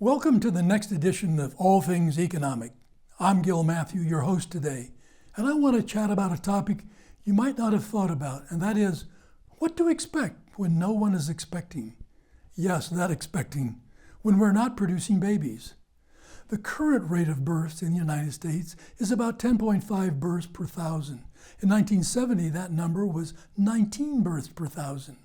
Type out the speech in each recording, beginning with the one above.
Welcome to the next edition of All Things Economic. I'm Gil Matthew, your host today, and I want to chat about a topic you might not have thought about, and that is what to expect when no one is expecting. Yes, that expecting, when we're not producing babies. The current rate of births in the United States is about 10.5 births per thousand. In 1970, that number was 19 births per thousand.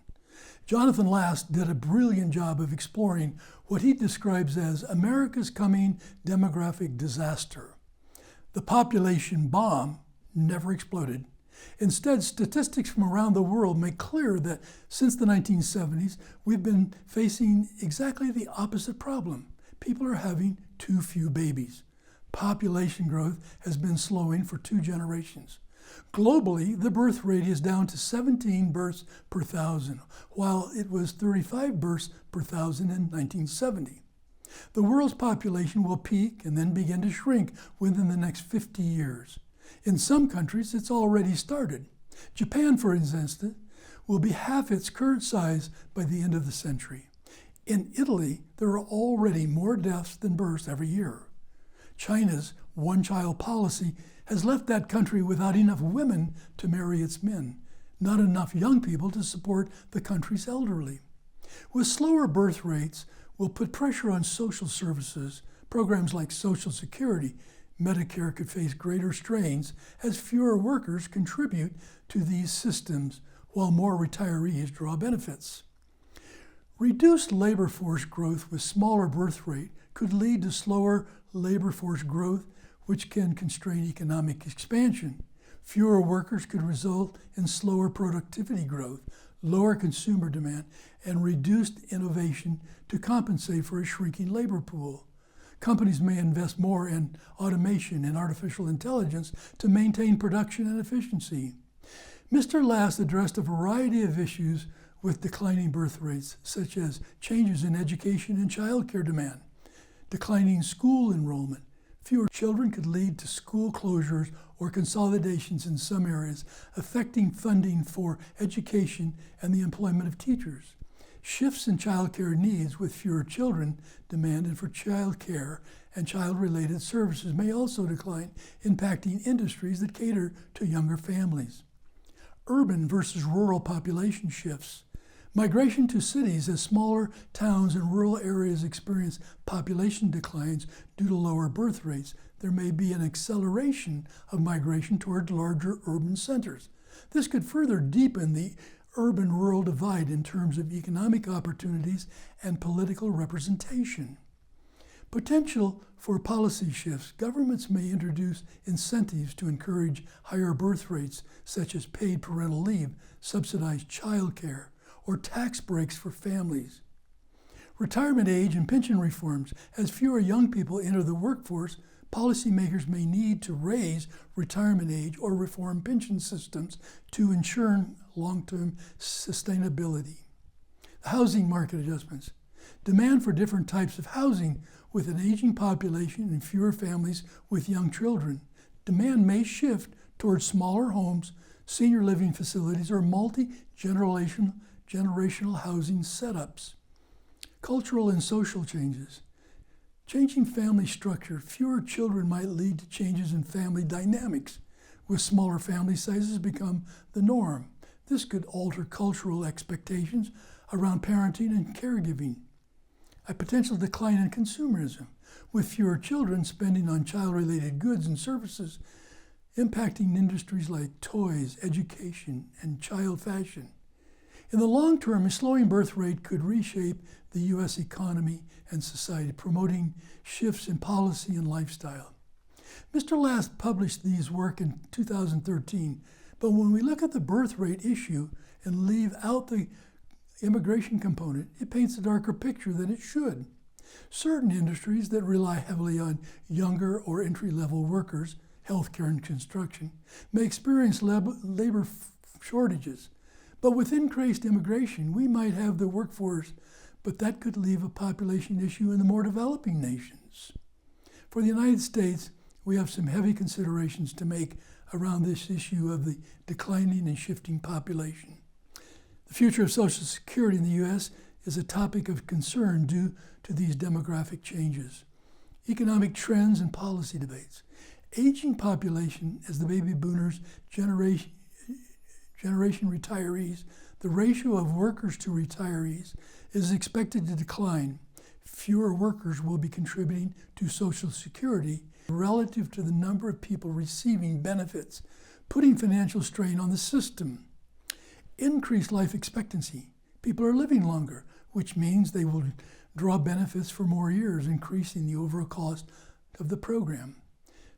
Jonathan Last did a brilliant job of exploring what he describes as America's coming demographic disaster. The population bomb never exploded. Instead, statistics from around the world make clear that since the 1970s, we've been facing exactly the opposite problem. People are having too few babies. Population growth has been slowing for 2 generations. Globally, the birth rate is down to 17 births per thousand, while it was 35 births per thousand in 1970. The world's population will peak and then begin to shrink within the next 50 years. In some countries, it's already started. Japan, for instance, will be half its current size by the end of the century. In Italy, there are already more deaths than births every year. China's one-child policy has left that country without enough women to marry its men, not enough young people to support the country's elderly. With slower birth rates, will put pressure on social services. Programs like Social Security, Medicare could face greater strains as fewer workers contribute to these systems while more retirees draw benefits. Reduced labor force growth with smaller birth rate could lead to slower labor force growth, which can constrain economic expansion. Fewer workers could result in slower productivity growth, lower consumer demand, and reduced innovation to compensate for a shrinking labor pool. Companies may invest more in automation and artificial intelligence to maintain production and efficiency. Mr. Last addressed a variety of issues with declining birth rates, such as changes in education and childcare demand, declining school enrollment. Fewer children could lead to school closures or consolidations in some areas, affecting funding for education and the employment of teachers. Shifts in childcare needs with fewer children demanded for childcare and child-related services may also decline, impacting industries that cater to younger families. Urban versus rural population shifts. Migration to cities as smaller towns and rural areas experience population declines due to lower birth rates. There may be an acceleration of migration toward larger urban centers. This could further deepen the urban-rural divide in terms of economic opportunities and political representation. Potential for policy shifts. Governments may introduce incentives to encourage higher birth rates, such as paid parental leave, subsidized childcare, or tax breaks for families. Retirement age and pension reforms. As fewer young people enter the workforce, policymakers may need to raise retirement age or reform pension systems to ensure long-term sustainability. The housing market adjustments. Demand for different types of housing with an aging population and fewer families with young children. Demand may shift towards smaller homes, senior living facilities, or multi-generational housing setups. Cultural and social changes. Changing family structure. Fewer children might lead to changes in family dynamics, with smaller family sizes become the norm. This could alter cultural expectations around parenting and caregiving. A potential decline in consumerism, with fewer children spending on child-related goods and services, impacting industries like toys, education, and child fashion. In the long term, a slowing birth rate could reshape the U.S. economy and society, promoting shifts in policy and lifestyle. Mr. Last published these work in 2013, but when we look at the birth rate issue and leave out the immigration component, it paints a darker picture than it should. Certain industries that rely heavily on younger or entry-level workers, healthcare and construction, may experience labor shortages. But with increased immigration, we might have the workforce, but that could leave a population issue in the more developing nations. For the United States, we have some heavy considerations to make around this issue of the declining and shifting population. The future of Social Security in the U.S. is a topic of concern due to these demographic changes. Economic trends and policy debates. Aging population as the baby boomers generation retirees, the ratio of workers to retirees is expected to decline. Fewer workers will be contributing to Social Security relative to the number of people receiving benefits, putting financial strain on the system. Increased life expectancy. People are living longer, which means they will draw benefits for more years, increasing the overall cost of the program.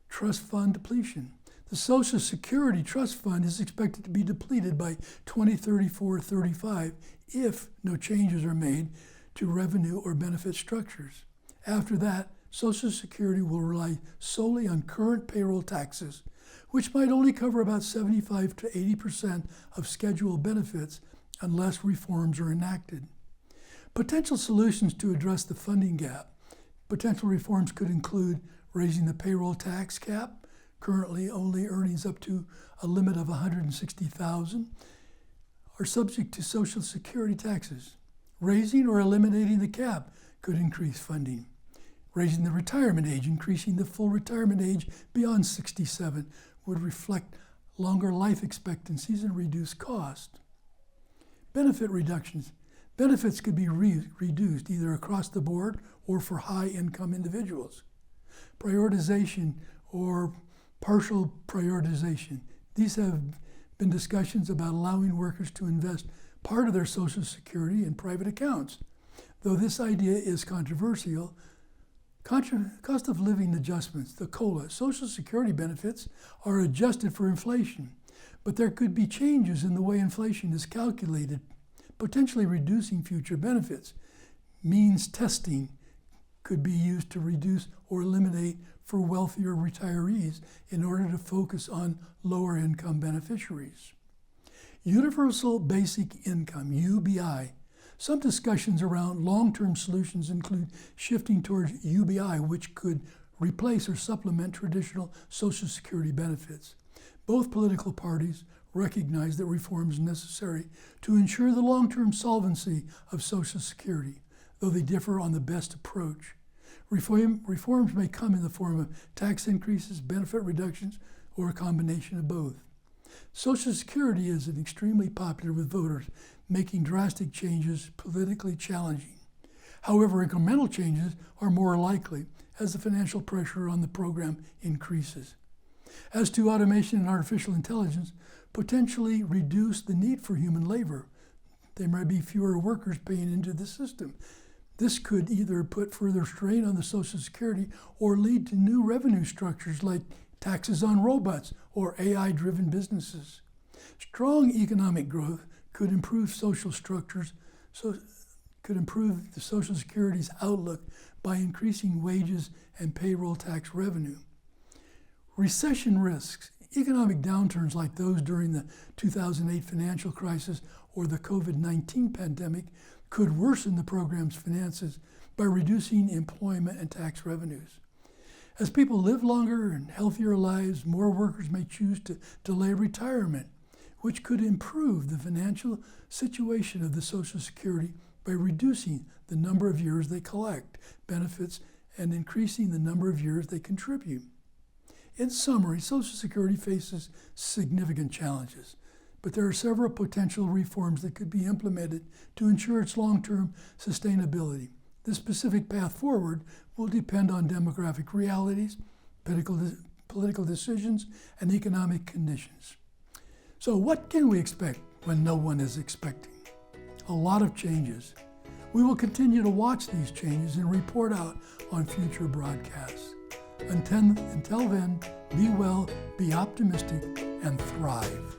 Trust fund depletion. The Social Security Trust Fund is expected to be depleted by 2034-35 if no changes are made to revenue or benefit structures. After that, Social Security will rely solely on current payroll taxes, which might only cover about 75 to 80% of scheduled benefits unless reforms are enacted. Potential solutions to address the funding gap. Potential reforms could include raising the payroll tax cap, currently only earnings up to a limit of $160,000 are subject to Social Security taxes. Raising or eliminating the cap could increase funding. Raising the retirement age, increasing the full retirement age beyond 67 would reflect longer life expectancies and reduce cost. Benefit reductions. Benefits could be reduced either across the board or for high-income individuals. Prioritization or partial prioritization. These have been discussions about allowing workers to invest part of their Social Security in private accounts. Though this idea is controversial, cost of living adjustments, the COLA, Social Security benefits are adjusted for inflation, but there could be changes in the way inflation is calculated, potentially reducing future benefits. Means testing could be used to reduce or eliminate for wealthier retirees in order to focus on lower income beneficiaries. Universal Basic Income, UBI. Some discussions around long-term solutions include shifting towards UBI, which could replace or supplement traditional Social Security benefits. Both political parties recognize that reform is necessary to ensure the long-term solvency of Social Security, though they differ on the best approach. Reforms may come in the form of tax increases, benefit reductions, or a combination of both. Social Security is extremely popular with voters, making drastic changes politically challenging. However, incremental changes are more likely as the financial pressure on the program increases. As to automation and artificial intelligence, potentially reduce the need for human labor. There might be fewer workers paying into the system. This could either put further strain on the Social Security or lead to new revenue structures like taxes on robots or AI-driven businesses. Strong economic growth could improve social structures, could improve the Social Security's outlook by increasing wages and payroll tax revenue. Recession risks. Economic downturns like those during the 2008 financial crisis or the COVID-19 pandemic could worsen the program's finances by reducing employment and tax revenues. As people live longer and healthier lives, more workers may choose to delay retirement, which could improve the financial situation of the Social Security by reducing the number of years they collect benefits and increasing the number of years they contribute. In summary, Social Security faces significant challenges, but there are several potential reforms that could be implemented to ensure its long-term sustainability. The specific path forward will depend on demographic realities, political decisions, and economic conditions. So what can we expect when no one is expecting? A lot of changes. We will continue to watch these changes and report out on future broadcasts. Until then, be well, be optimistic, and thrive.